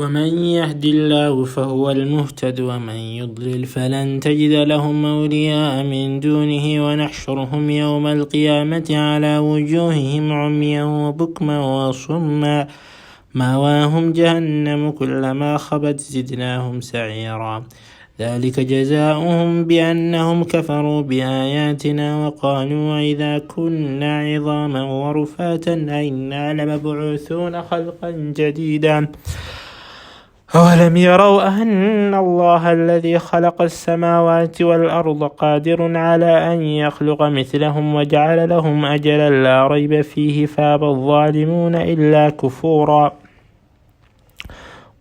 ومن يهد الله فهو المهتد ومن يضلل فلن تجد لهم أولياء من دونه ونحشرهم يوم القيامة على وجوههم عميا وبكما وصما مأواهم جهنم كلما خبت زدناهم سعيرا ذلك جزاؤهم بأنهم كفروا بآياتنا وقالوا إذا كنا عظاما ورفاتا أئنا لمبعوثون خلقا جديدا أولم يروا أن الله الذي خلق السماوات والأرض قادر على أن يخلق مثلهم وجعل لهم أجلا لا ريب فيه فأبى الظالمون إلا كفورا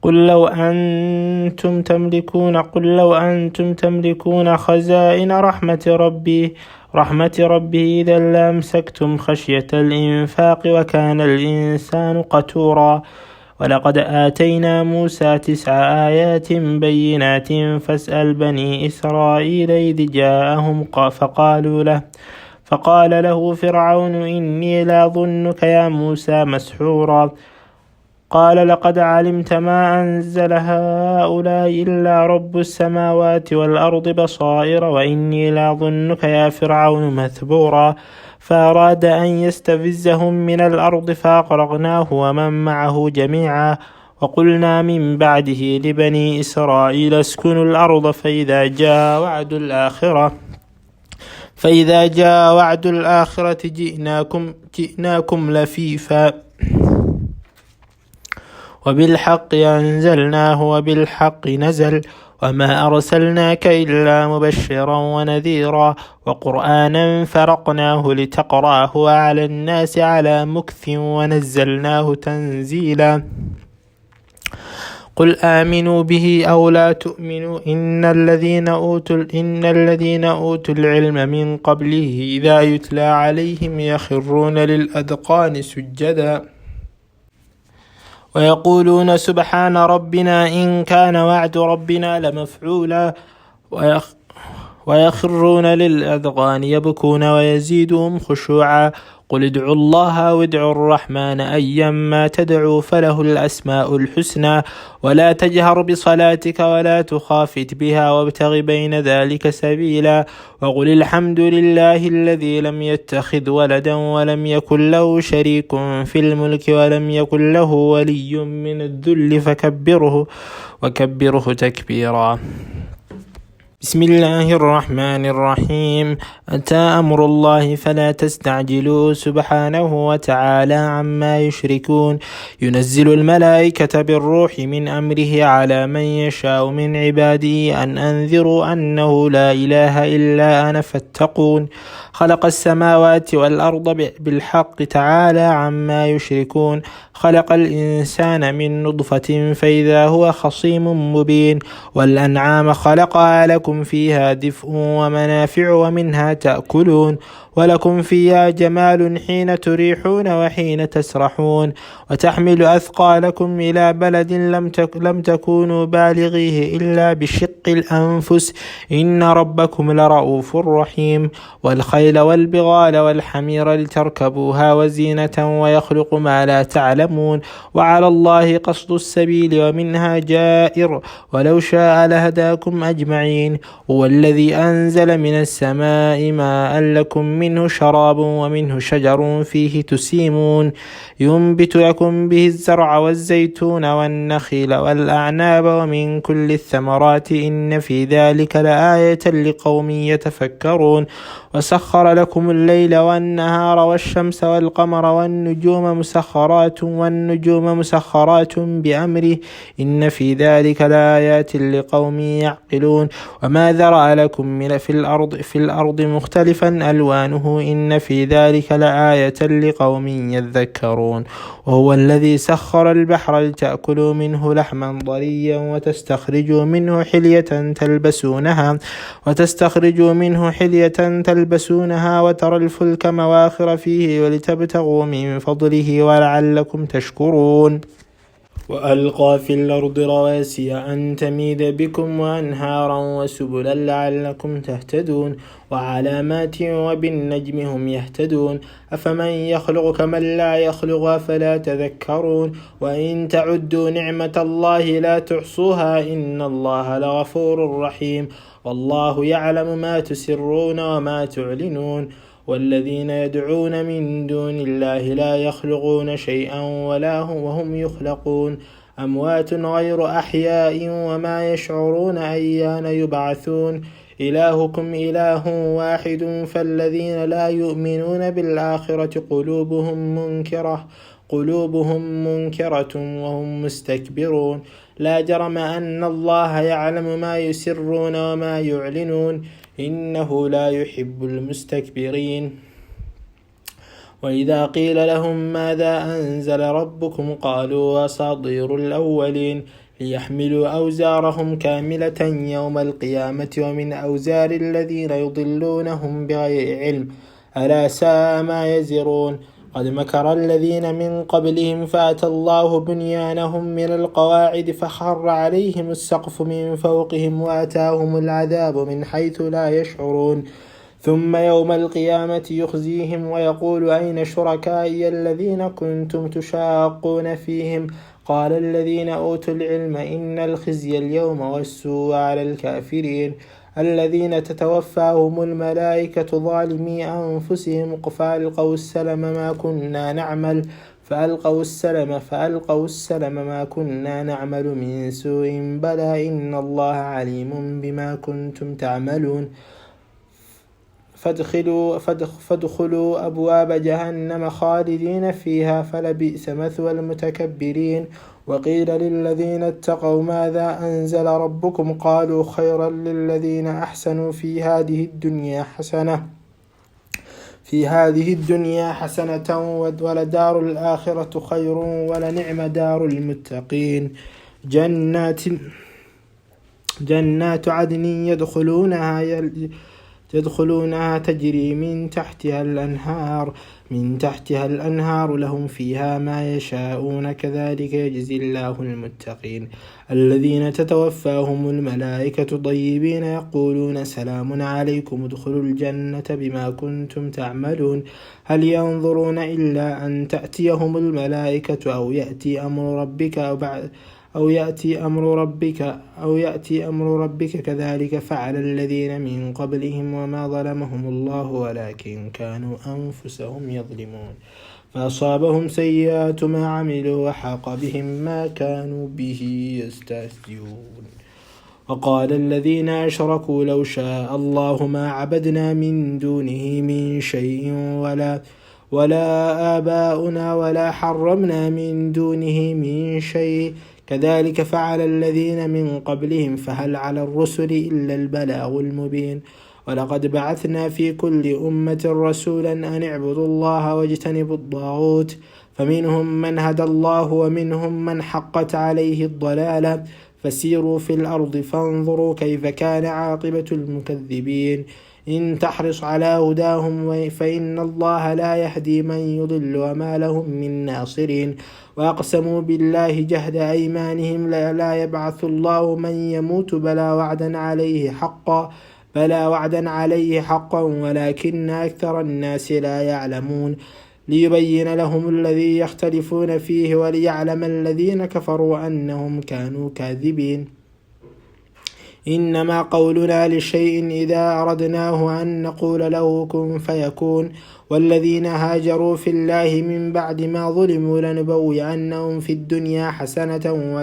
قل لو أنتم تملكون خزائن رحمة ربي إذا لأمسكتم خشية الإنفاق وكان الإنسان قتورا ولقد آتينا موسى 9 آيات بينات فاسأل بني إسرائيل إذ جاءهم فقال له فرعون إني لأظنك يا موسى مسحورا قال لقد علمت ما أنزل هؤلاء إلا رب السماوات والأرض بصائر وإني لأظنك يا فرعون مثبورا فأراد أن يستفزهم من الأرض فأغرقناه ومن معه جميعا وقلنا من بعده لبني إسرائيل اسكنوا الأرض فإذا جاء وعد الآخرة جئناكم لفيفا وبالحق أنزلناه وبالحق نزل وما أرسلناك إلا مبشرا ونذيرا وقرآنا فرقناه لتقرأه على الناس على مكث ونزلناه تنزيلا قل آمنوا به أو لا تؤمنوا إن الذين أوتوا العلم من قبله إذا يتلى عليهم يخرون للأذقان سجدا ويقولون سبحان ربنا إن كان وعد ربنا لمفعولا ويخرون للأذقان يبكون ويزيدهم خشوعا قل ادعوا الله وادعوا الرحمن أيما تدعوا فله الأسماء الحسنى ولا تجهر بصلاتك ولا تخافت بها وابتغ بين ذلك سبيلا وقل الحمد لله الذي لم يتخذ ولدا ولم يكن له شريك في الملك ولم يكن له ولي من الذل وكبره تكبيرا بسم الله الرحمن الرحيم أتى أمر الله فلا تستعجلوا سبحانه وتعالى عما يشركون ينزل الملائكة بالروح من أمره على من يشاء من عباده أن أنذروا أنه لا إله إلا أنا فاتقون خلق السماوات والأرض بالحق تعالى عما يشركون خلق الإنسان من نطفة فإذا هو خصيم مبين والأنعام خلقها لكم فيها دفء ومنافع ومنها تأكلون ولكم فيها جمال حين تريحون وحين تسرحون وتحمل أثقالكم إلى بلد لم تكونوا بالغيه إلا بشق الأنفس إن ربكم لرؤوف رحيم والخيل والبغال والحمير لتركبوها وزينة ويخلق ما لا تعلمون وعلى الله قصد السبيل ومنها جائر ولو شاء لهداكم أجمعين هو الذي أنزل من السماء ماء لكم منه شراب ومنه شجر فيه تسيمون ينبت لكم به الزرع والزيتون والنخيل والأعناب ومن كل الثمرات إن في ذلك لآية لقوم يتفكرون وسخر لكم الليل والنهار والشمس والقمر والنجوم مسخرات بأمره إن في ذلك لآيات لقوم يعقلون وما ذرأ لكم في الأرض مختلفا ألوانه إن في ذلك لآية لقوم يذكرون وهو الذي سخر البحر لتأكلوا منه لحما ضريا وتستخرجوا منه حلية تلبسونها وترى الفلك مواخر فيه ولتبتغوا من فضله ولعلكم تشكرون وألقى في الأرض رواسي أن تميد بكم وأنهارا وسبلا لعلكم تهتدون وعلامات وبالنجم هم يهتدون أفمن يخلق كمن لا يخلق أفلا تذكرون وإن تعدوا نعمة الله لا تحصوها إن الله لغفور رحيم والله يعلم ما تسرون وما تعلنون والذين يدعون من دون الله لا يخلقون شيئا وهم يخلقون أموات غير أحياء وما يشعرون أيان يبعثون إلهكم إله واحد فالذين لا يؤمنون بالآخرة قلوبهم منكرة وهم مستكبرون لا جرم أن الله يعلم ما يسرون وما يعلنون إنه لا يحب المستكبرين وإذا قيل لهم ماذا أنزل ربكم قالوا أساطير الأولين ليحملوا أوزارهم كاملة يوم القيامة ومن أوزار الذين يضلونهم بغير علم ألا ساء ما يزرون قد مكر الذين من قبلهم فأتى الله بنيانهم من القواعد فخر عليهم السقف من فوقهم وأتاهم العذاب من حيث لا يشعرون ثم يوم القيامة يخزيهم ويقول أين شركائي الذين كنتم تشاقون فيهم قال الذين أوتوا العلم إن الخزي اليوم والسوء على الكافرين الذين تتوفاهم الملائكة ظالمي أنفسهم فألقوا السلم ما كنا نعمل من سوء بلى إن الله عليم بما كنتم تعملون فادخلوا أبواب جهنم خالدين فيها فلبئس مثوى المتكبرين وقيل للذين اتقوا ماذا أنزل ربكم قالوا خيرا للذين أحسنوا في هذه الدنيا حسنة ولدار الآخرة خير ولنعم دار المتقين جنات عدن يدخلونها تجري من تحتها الأنهار لهم فيها ما يشاءون كذلك يجزي الله المتقين الذين تتوفاهم الملائكة طيبين يقولون سلام عليكم ادخلوا الجنة بما كنتم تعملون هل ينظرون إلا أن تأتيهم الملائكة أو يأتي أمر ربك كذلك فعل الذين من قبلهم وما ظلمهم الله ولكن كانوا أنفسهم يظلمون فأصابهم سيئات ما عملوا وحاق بهم ما كانوا به يستهزئون وقال الذين أشركوا لو شاء الله ما عبدنا من دونه من شيء ولا آباؤنا ولا حرمنا من دونه من شيء كذلك فعل الذين من قبلهم فهل على الرسل إلا البلاغ المبين ولقد بعثنا في كل أمة رسولا أن اعبدوا الله واجتنبوا الطاغوت فمنهم من هدى الله ومنهم من حقت عليه الضلالة فسيروا في الأرض فانظروا كيف كان عاقبة المكذبين إن تحرص على هداهم فإن الله لا يهدي من يضل وما لهم من ناصرين وأقسموا بالله جهد أيمانهم لا يبعث الله من يموت بلا وعدا عليه حقا ولكن أكثر الناس لا يعلمون ليبين لهم الذي يختلفون فيه وليعلم الذين كفروا أنهم كانوا كاذبين إنما قولنا لشيء إذا أردناه أن نقول له كن فيكون والذين هاجروا في الله من بعد ما ظلموا لنبوئنهم في الدنيا حسنة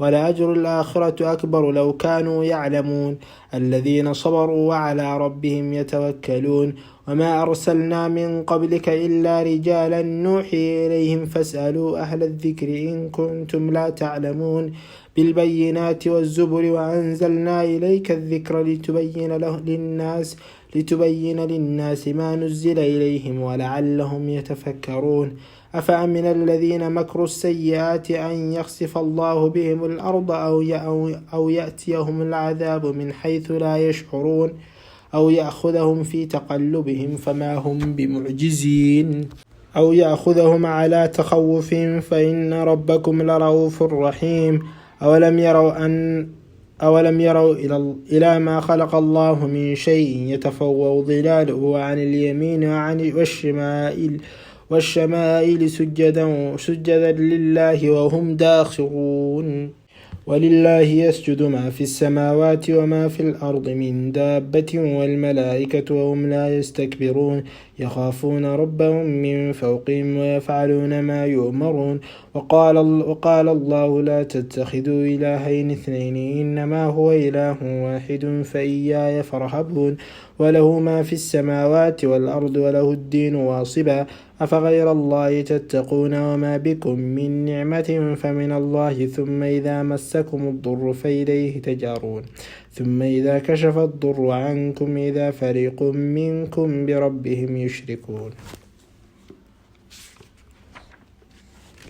ولا أجر الآخرة أكبر لو كانوا يعلمون الذين صبروا وعلى ربهم يتوكلون وما أرسلنا من قبلك إلا رجالا نوحي إليهم فاسألوا أهل الذكر إن كنتم لا تعلمون بالبينات والزبر وأنزلنا إليك الذكر لتبين للناس ما نزل إليهم ولعلهم يتفكرون أفأمن الذين مكروا السيئات أن يخسف الله بهم الأرض أو يأتيهم العذاب من حيث لا يشعرون أو يأخذهم في تقلبهم فما هم بمعجزين أو يأخذهم على تخوف فإن ربكم لرؤوف رحيم. أولم يروا إلى ما خلق الله من شيء يتفوّض ظلاله عن اليمين وعن والشمائل سجدا لله وهم داخرون. ولله يسجد ما في السماوات وما في الأرض من دابة والملائكة وهم لا يستكبرون يخافون ربهم من فوقهم ويفعلون ما يؤمرون. وقال الله لا تتخذوا إلهين اثنين إنما هو إله واحد فإياي فارهبون. وله ما في السماوات والأرض وله الدين واصبا أفغير الله تتقون وما بكم من نعمة فمن الله ثم إذا مسكم الضر فإليه تجارون ثم إذا كشف الضر عنكم إذا فريق منكم بربهم يشركون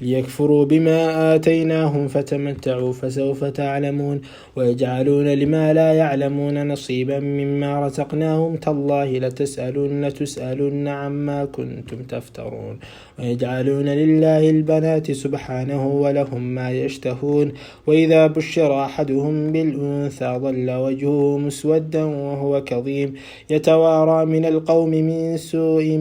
ليكفروا بما آتيناهم فتمتعوا فسوف تعلمون. ويجعلون لما لا يعلمون نصيبا مما رزقناهم تالله لتسألن عما كنتم تفترون. ويجعلون لله البنات سبحانه ولهم ما يشتهون. وإذا بشر أحدهم بالأنثى ظل وجهه مسودا وهو كظيم يتوارى من القوم من سوء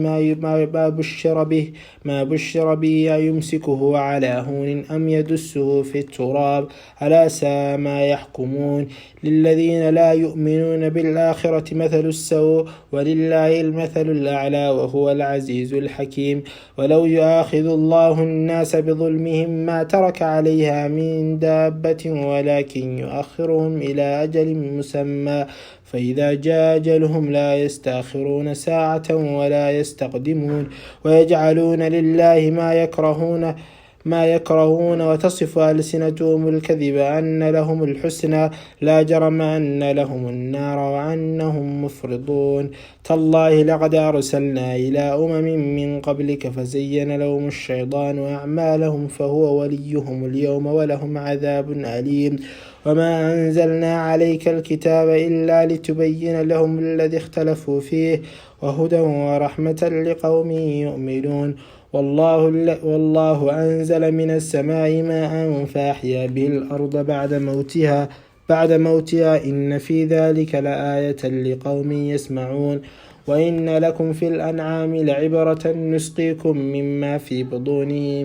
ما بشر به يمسكه على هون أم يدسه في التراب ألا ساء ما يحكمون. للذين لا يؤمنون بالآخرة مثل السوء ولله المثل الأعلى وهو العزيز الحكيم. ولو يؤاخذ الله الناس بظلمهم ما ترك عليها من دابة ولكن يؤخرهم إلى أجل مسمى فإذا جاء أجلهم لا يستأخرون ساعة ولا يستقدمون. ويجعلون لله ما يكرهون وتصف ألسنتهم الكذب أن لهم الحسنى لا جرم أن لهم النار وأنهم مفرطون. تالله لقد أرسلنا إلى من قبلك فزين لهم الشيطان أعمالهم فهو وليهم اليوم ولهم عذاب أليم. وما أنزلنا عليك الكتاب إلا لتبين لهم الذي اختلفوا فيه وهدى ورحمة لقوم يؤمنون. والله أنزل من السماء ماء فأحيا به الأرض بعد موتها إن في ذلك لآية لقوم يسمعون. وإن لكم في الأنعام لعبرة نسقيكم مما في بطونه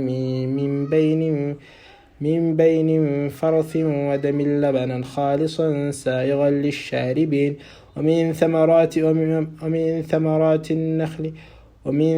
من بين فرث ودم لبنا خالصا سائغا للشاربين ومن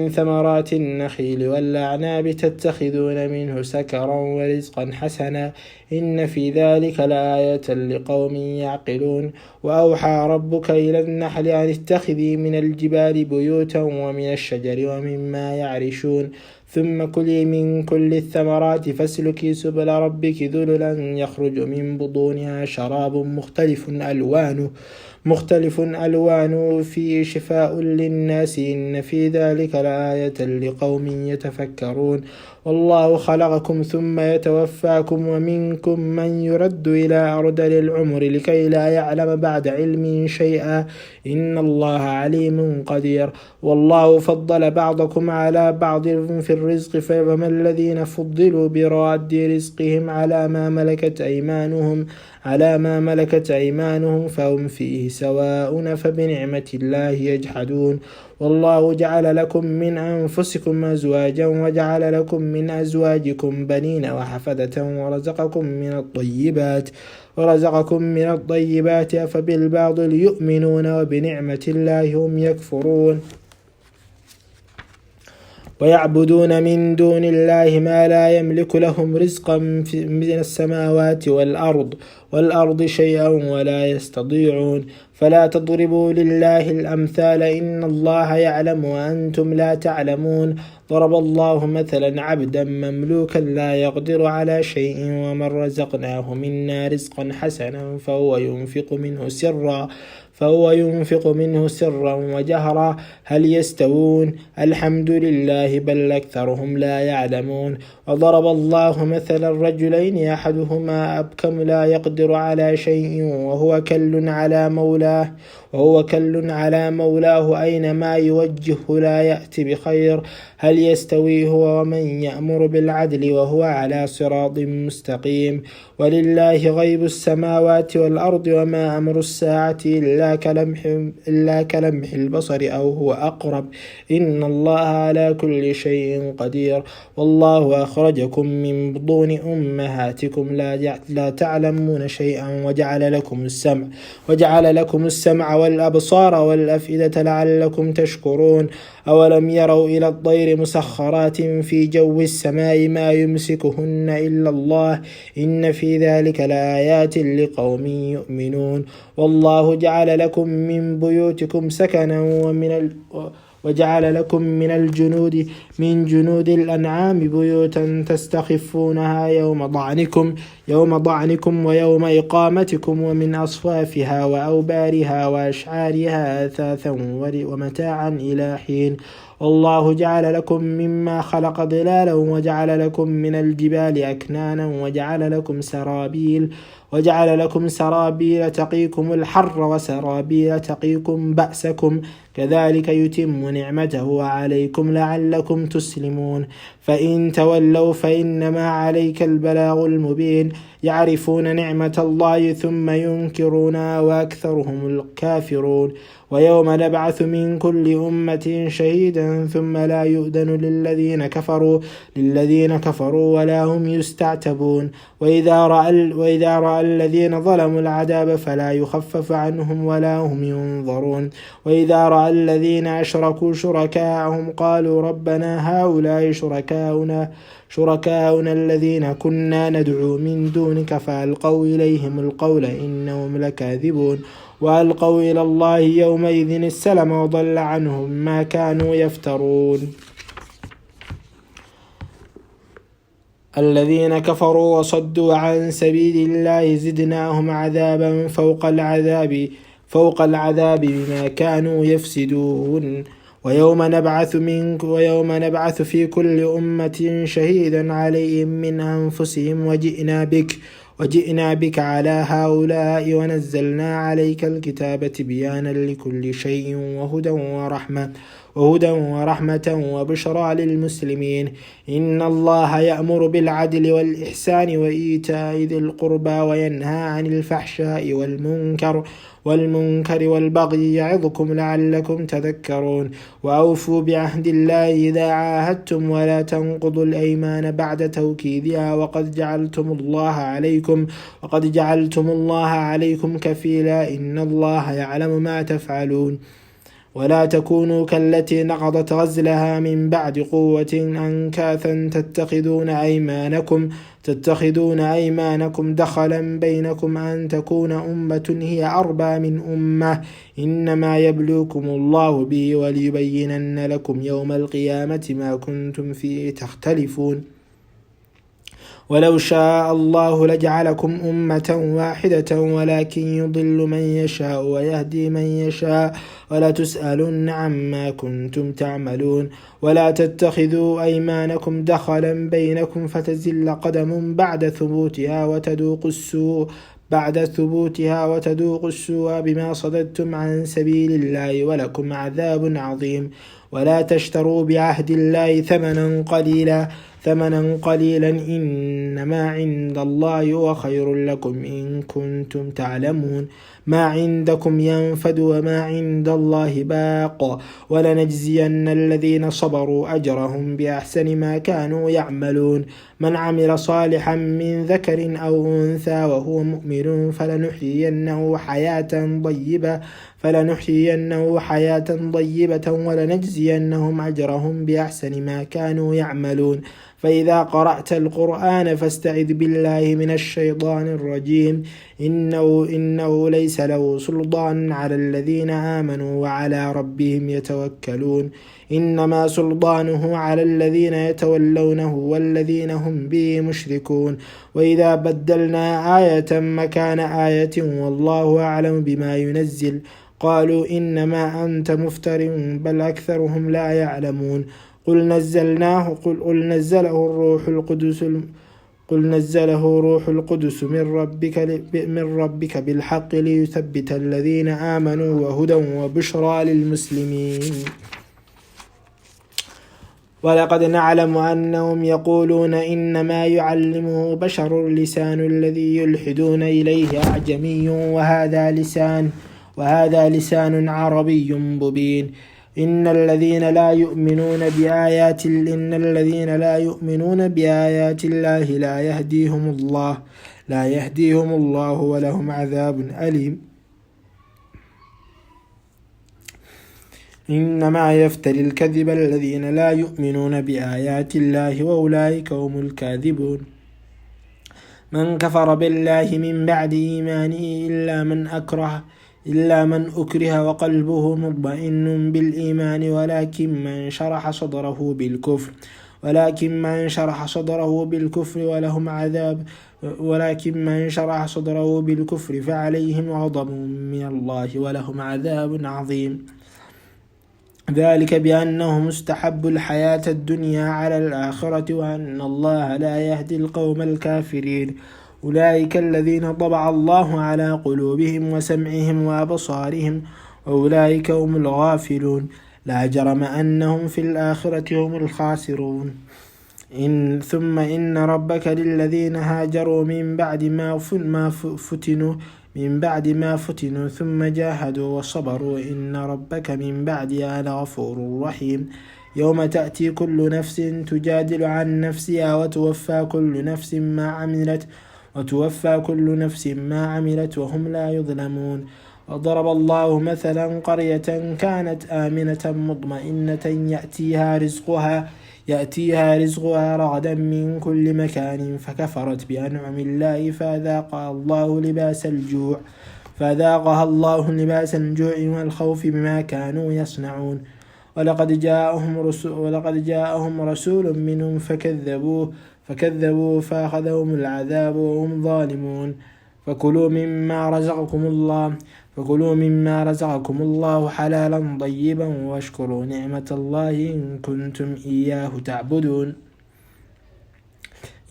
ثمرات النخيل والأعناب تتخذون منه سكرا ورزقا حسنا إن في ذلك لآية لقوم يعقلون. وأوحى ربك إلى النحل أن اتخذي من الجبال بيوتا ومن الشجر ومما يعرشون ثم كلي من كل الثمرات فاسلكي سبل ربك ذللا يخرج من بطونها شراب مختلف ألوانه فيه شفاء للناس إن في ذلك لآية لقوم يتفكرون. والله خلقكم ثم يتوفاكم ومنكم من يرد إلى أرذل العمر لكي لا يعلم بعد علم شيئا إن الله عليم قدير. والله فضل بعضكم على بعض في الرزق فما الذين فضلوا براد رزقهم على ما ملكت أيمانهم فهم فيه سواء فبنعمة الله يجحدون. والله جعل لكم من أنفسكم أزواجا وجعل لكم من أزواجكم بنين وحفدة ورزقكم من الطيبات أفبالباطل يؤمنون وبنعمة الله هم يكفرون. ويعبدون من دون الله ما لا يملك لهم رزقا من السماوات والأرض شيئا ولا يستطيعون. فلا تضربوا لله الأمثال إن الله يعلم وأنتم لا تعلمون. ضرب الله مثلا عبدا مملوكا لا يقدر على شيء ومن رزقناه منا رزقا حسنا فهو ينفق منه سرا وجهرا هل يستوون؟ الحمد لله بل أكثرهم لا يعلمون. وضرب الله مثلا الرجلين أحدهما أبكم لا يقدر على شيء وهو كل على مولاه أينما يوجهه لا يأتي بخير هل يستوي هو ومن يأمر بالعدل وهو على صراط مستقيم. ولله غيب السماوات والأرض وما أمر الساعة إلا كلمح البصر أو هو أقرب إن الله على كل شيء قدير. والله أخرجكم من بطون أمهاتكم لا تعلمون شيئا وجعل لكم السمع والأبصار والأفئدة لعلكم تشكرون. أولم يروا إلى الطير مسخرات في جو السماء ما يمسكهن إلا الله إن في ذلك لآيات لقوم يؤمنون. والله جعل لكم من بيوتكم سكنا وجعل لكم من جنود الأنعام بيوتا تستخفونها يوم ضعنكم ويوم إقامتكم ومن أصفافها وأوبارها وأشعارها أثاثا ومتاعا إلى حين. والله جعل لكم مما خلق ظلالا وجعل لكم من الجبال أكنانا وجعل لكم سرابيل تقيكم الحر وسرابيل تقيكم بأسكم كذلك يتم نعمته عليكم لعلكم تسلمون. فإن تولوا فإنما عليك البلاغ المبين. يعرفون نعمة الله ثم ينكرونها وأكثرهم الكافرون. ويوم نبعث من كل أمة شهيدا ثم لا يؤذن للذين كفروا ولا هم يستعتبون. وإذا رأى الذين ظلموا العذاب فلا يخفف عنهم ولا هم ينظرون. وإذا رأى الذين أشركوا شركاءهم قالوا ربنا هؤلاء شركاؤنا الذين كنا ندعو من دونك فألقوا إليهم القول إنهم لكاذبون. وألقوا إلى الله يومئذ السلم وضل عنهم ما كانوا يفترون. الذين كفروا وصدوا عن سبيل الله زدناهم عذابا فوق العذاب بما كانوا يفسدون. ويوم نبعث في كل أمة شهيدا عليهم من أنفسهم وجئنا بك على هؤلاء ونزلنا عليك الكتاب تبيانا لكل شيء وهدى ورحمة وبشرى للمسلمين. إن الله يأمر بالعدل والإحسان وإيتاء ذي القربى وينهى عن الفحشاء والمنكر والبغي يعظكم لعلكم تذكرون. وأوفوا بعهد الله إذا عاهدتم ولا تنقضوا الأيمان بعد توكيدها وقد جعلتم الله عليكم كفيلا إن الله يعلم ما تفعلون. ولا تكونوا كالتي نقضت غزلها من بعد قوة أنكاثا تتخذون أيمانكم دخلا بينكم أن تكون أمة هي أربى من أمة إنما يبلوكم الله به وليبينن لكم يوم القيامة ما كنتم فيه تختلفون. ولو شاء الله لجعلكم أمة واحدة ولكن يضل من يشاء ويهدي من يشاء ولا تسألن عما كنتم تعملون. ولا تتخذوا أيمانكم دخلا بينكم فتزل قدم بعد ثبوتها وتذوقوا السوء بما صددتم عن سبيل الله ولكم عذاب عظيم. ولا تشتروا بعهد الله ثمنا قليلا إنما عند الله هو خير لكم إن كنتم تعلمون. ما عندكم ينفد وما عند الله باق ولنجزين الذين صبروا أجرهم بأحسن ما كانوا يعملون. من عمل صالحا من ذكر أو أنثى وهو مؤمن فلنحيينه حياة طيبة ولنجزينهم أجرهم بأحسن ما كانوا يعملون. فإذا قرأت القرآن فاستعذ بالله من الشيطان الرجيم إنه ليس له سلطان على الذين آمنوا وعلى ربهم يتوكلون إنما سلطانه على الذين يتولونه والذين هم به مشركون وإذا بدلنا آية مكان آية والله أعلم بما ينزل قالوا إنما أنت مفتر بل أكثرهم لا يعلمون قل نزله روح القدس من ربك بالحق ليثبت الذين آمنوا وهدى وبشرى للمسلمين ولقد نعلم أنهم يقولون إنما يعلمه بشر لسان الذي يلحدون إليه أعجمي وهذا لسان عربي مبين إن الذين لا يؤمنون بآيات الله لا يهديهم الله ولهم عذاب أليم إنما يفتري الكذب الذين لا يؤمنون بآيات الله وأولئك هم الكاذبون من كفر بالله من بعد إيمانه إلا من أكره وقلبه مطمئن بالإيمان ولكن من شرح صدره بالكفر فعليهم غضب من الله ولهم عذاب عظيم ذلك بأنهم استحبوا الحياة الدنيا على الآخرة وأن الله لا يهدي القوم الكافرين أولئك الذين طبع الله على قلوبهم وسمعهم وأبصارهم وأولئك هم الغافلون لا جرم أنهم في الآخرة هم الخاسرون ثم إن ربك للذين هاجروا من بعد ما فتنوا ثم جاهدوا وصبروا إن ربك من بعدها لغفور رحيم يوم تأتي كل نفس تجادل عن نفسها وتوفى كل نفس ما عملت وهم لا يظلمون وضرب الله مثلا قرية كانت آمنة مطمئنة يأتيها رزقها رغدا من كل مكان فكفرت بأنعم الله فأذاقها الله لباس الجوع والخوف بما كانوا يصنعون ولقد جاءهم رسول منهم فكذبوا فأخذهم العذاب وهم ظالمون فكلوا مما رزقكم الله حلالا طيبا واشكروا نعمة الله إن كنتم إياه تعبدون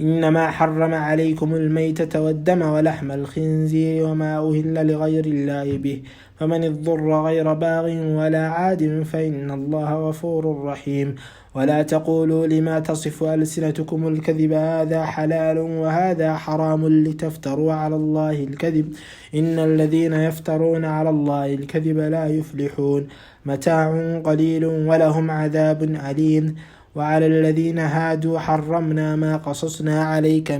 إنما حرم عليكم الميتة والدم ولحم الخنزير وما أهل لغير الله به فمن اضطر غير باغ ولا عاد فإن الله غفور رحيم ولا تقولوا لما تصف ألسنتكم الكذب هذا حلال وهذا حرام لتفتروا على الله الكذب إن الذين يفترون على الله الكذب لا يفلحون متاع قليل ولهم عذاب أليم وعلى الذين هادوا حرمنا ما قصصنا عليك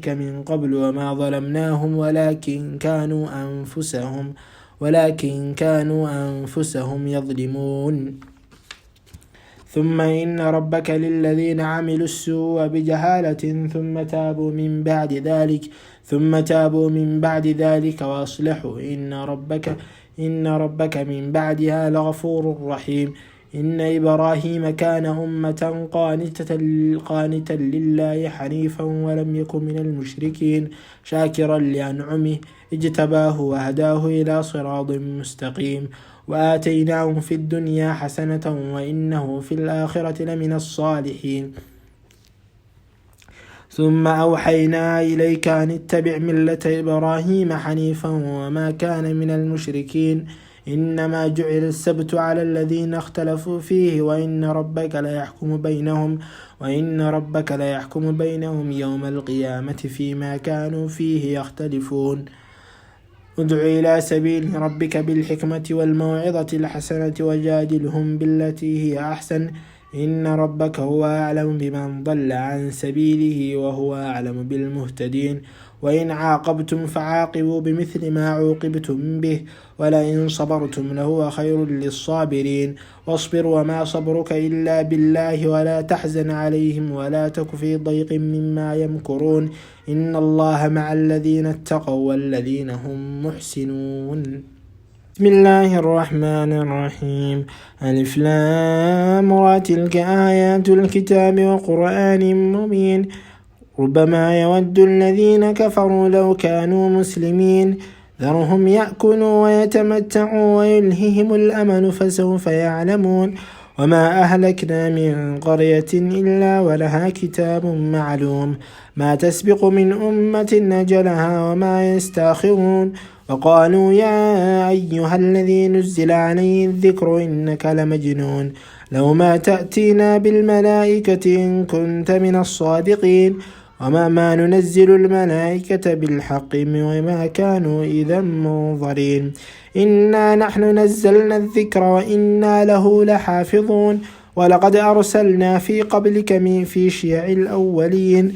من قبل وما ظلمناهم ولكن كانوا أنفسهم يظلمون ثم إن ربك للذين عملوا السوء بجهالة ثم تابوا من بعد ذلك وأصلحوا إن ربك من بعدها لغفور رحيم إن إبراهيم كان أمة قانتا لله حنيفا ولم يكن من المشركين شاكرا لأنعمه اجتباه وهداه إلى صراط مستقيم وآتيناه في الدنيا حسنة وإنه في الآخرة لمن الصالحين ثم أوحينا إليك أن اتبع ملة إبراهيم حنيفا وما كان من المشركين إنما جعل السبت على الذين اختلفوا فيه وإن ربك لا يحكم بينهم يوم القيامة فيما كانوا فيه يختلفون ادع إلى سبيل ربك بالحكمة والموعظة الحسنة وجادلهم بالتي هي أحسن إن ربك هو أعلم بمن ضل عن سبيله وهو أعلم بالمهتدين وإن عاقبتم فعاقبوا بمثل ما عوقبتم به ولئن صبرتم لهو خير للصابرين واصبر وما صبرك إلا بالله ولا تحزن عليهم ولا تك في ضيق مما يمكرون إن الله مع الذين اتقوا والذين هم محسنون. بسم الله الرحمن الرحيم. ألف لام را تلك آيات الكتاب وقرآن مبين ربما يود الذين كفروا لو كانوا مسلمين ذرهم يأكلوا ويتمتعوا ويلههم الأمل فسوف يعلمون وما أهلكنا من قرية إلا ولها كتاب معلوم ما تسبق من أمة نجلها وما يستاخرون وقالوا يا أيها الذي نزل عليه الذكر إنك لمجنون لو ما تأتينا بالملائكة إن كنت من الصادقين وما ننزل الملائكة بالحق وما كانوا إذا منظرين إنا نحن نزلنا الذكر وإنا له لحافظون ولقد أرسلنا في قبلك في شيع الأولين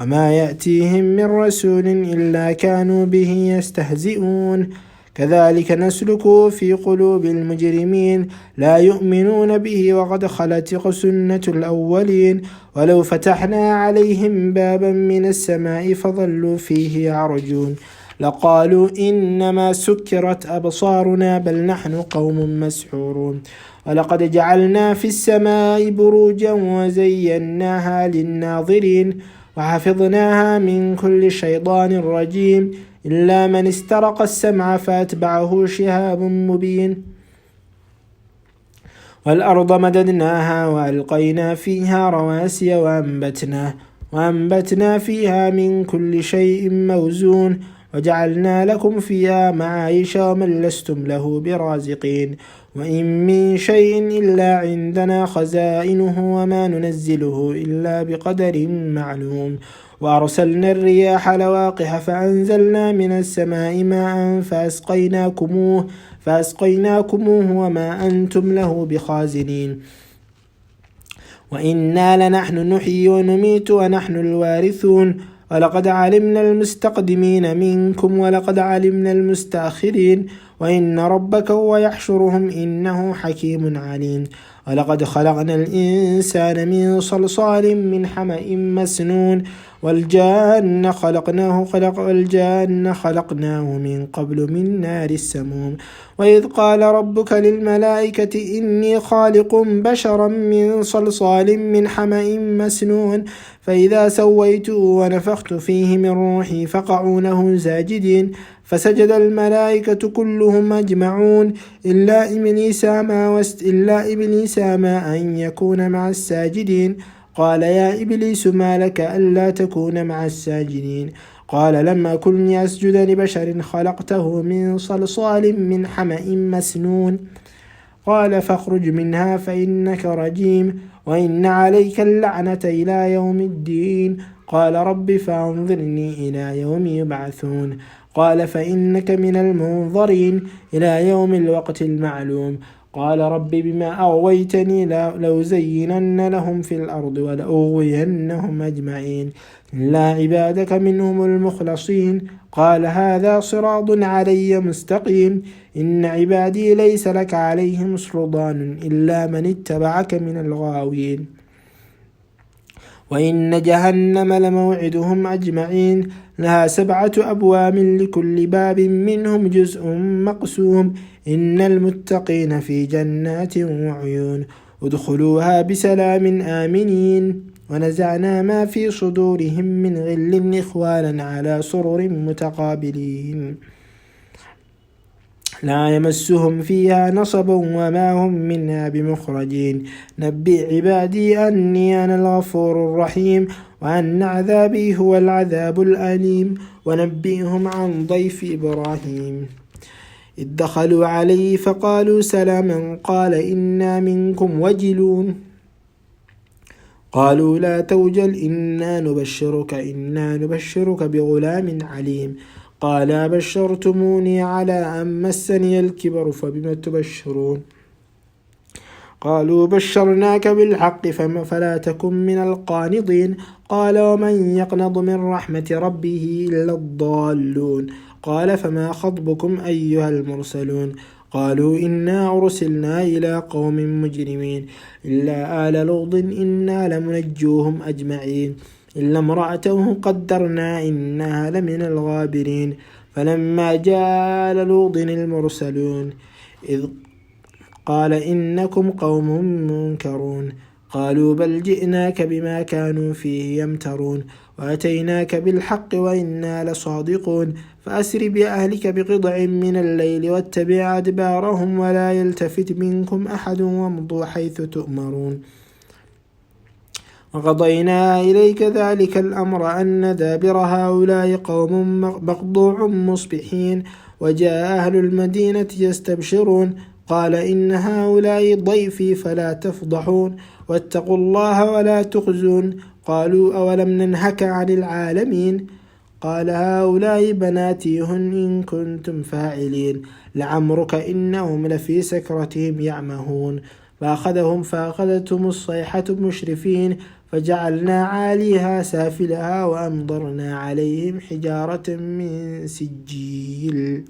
وما يأتيهم من رسول إلا كانوا به يستهزئون كذلك نسلكه في قلوب المجرمين لا يؤمنون به وقد خلت سنة الأولين ولو فتحنا عليهم بابا من السماء فظلوا فيه يعرجون لقالوا إنما سكرت أبصارنا بل نحن قوم مسحورون ولقد جعلنا في السماء بروجا وزيناها للناظرين وحفظناها من كل شيطان رجيم إلا من استرق السمع فأتبعه شهاب مبين والأرض مددناها وألقينا فيها رواسي وأنبتنا فيها من كل شيء موزون وجعلنا لكم فيها معايش ومن لستم له برازقين وإن من شيء إلا عندنا خزائنه وما ننزله إلا بقدر معلوم وأرسلنا الرياح لواقح فأنزلنا من السماء ماء فأسقيناكموه وما أنتم له بخازنين وإنا لنحن نحيي ونميت ونحن الوارثون ولقد علمنا المستقدمين منكم ولقد علمنا المستأخرين وإن ربك هو يحشرهم إنه حكيم عليم ولقد خلقنا الإنسان من صلصال من حمأ مسنون والجان خلقناه من قبل من نار السموم وإذ قال ربك للملائكة إني خالق بشرا من صلصال من حمأ مسنون فإذا سويته ونفخت فيه من روحي فقعوا له ساجدين فسجد الملائكة كلهم أجمعون إلا إبليس ما أن يكون مع الساجدين قال يا إبليس ما لك ألا تكون مع الساجدين قال لم أكن أسجد لبشر خلقته من صلصال من حمأ مسنون قال فاخرج منها فإنك رجيم وإن عليك اللعنة إلى يوم الدين قال رب فأنظرني إلى يوم يبعثون قال فإنك من المنظرين إلى يوم الوقت المعلوم قال رب بما أغويتني لأزينن لهم في الأرض ولأغوينهم أجمعين إلا عبادك منهم المخلصين قال هذا صراط علي مستقيم إن عبادي ليس لك عليهم سلطان إلا من اتبعك من الغاوين وإن جهنم لموعدهم أجمعين لها 7 أبواب لكل باب منهم جزء مقسوم إن المتقين في جنات وعيون ادخلوها بسلام آمنين ونزعنا ما في صدورهم من غل إخوانا على سرر متقابلين لا يمسهم فيها نصب وما هم منها بمخرجين نبئ عبادي أني أنا الغفور الرحيم وأن عذابي هو العذاب الأليم ونبئهم عن ضيف إبراهيم إذ دخلوا عليه فقالوا سلاما قال إنا منكم وجلون قالوا لا توجل إنا نبشرك بغلام عليم قال أبشرتموني على أن مسني الكبر فبم تبشرون قالوا بشرناك بالحق فلا تكن من القانطين قال ومن يقنط من رحمة ربه إلا الضالون قال فما خطبكم أيها المرسلون قالوا إنا أرسلنا إلى قوم مجرمين إلا آل لوط إنا لمنجوهم أجمعين إلا امرأته قدرنا إنها لمن الغابرين فلما جاء آل لوط المرسلون إذ قال إنكم قوم منكرون قالوا بل جئناك بما كانوا فيه يمترون وأتيناك بالحق وإنا لصادقون فأسر بأهلك بقطع من الليل واتبع أدبارهم ولا يلتفت منكم أحد وامضوا حيث تؤمرون وقضينا إليك ذلك الأمر أن دابر هؤلاء قوم مقطوع مصبحين وجاء أهل المدينة يستبشرون قال إن هؤلاء ضيفي فلا تفضحون واتقوا الله ولا تخزون قالوا أولم ننهك عن العالمين قال هؤلاء بناتي هن إن كنتم فاعلين لعمرك إنهم لفي سكرتهم يعمهون فأخذتهم الصيحة مشرفين فجعلنا عاليها سافلها وأمطرنا عليهم حجارة من سجيل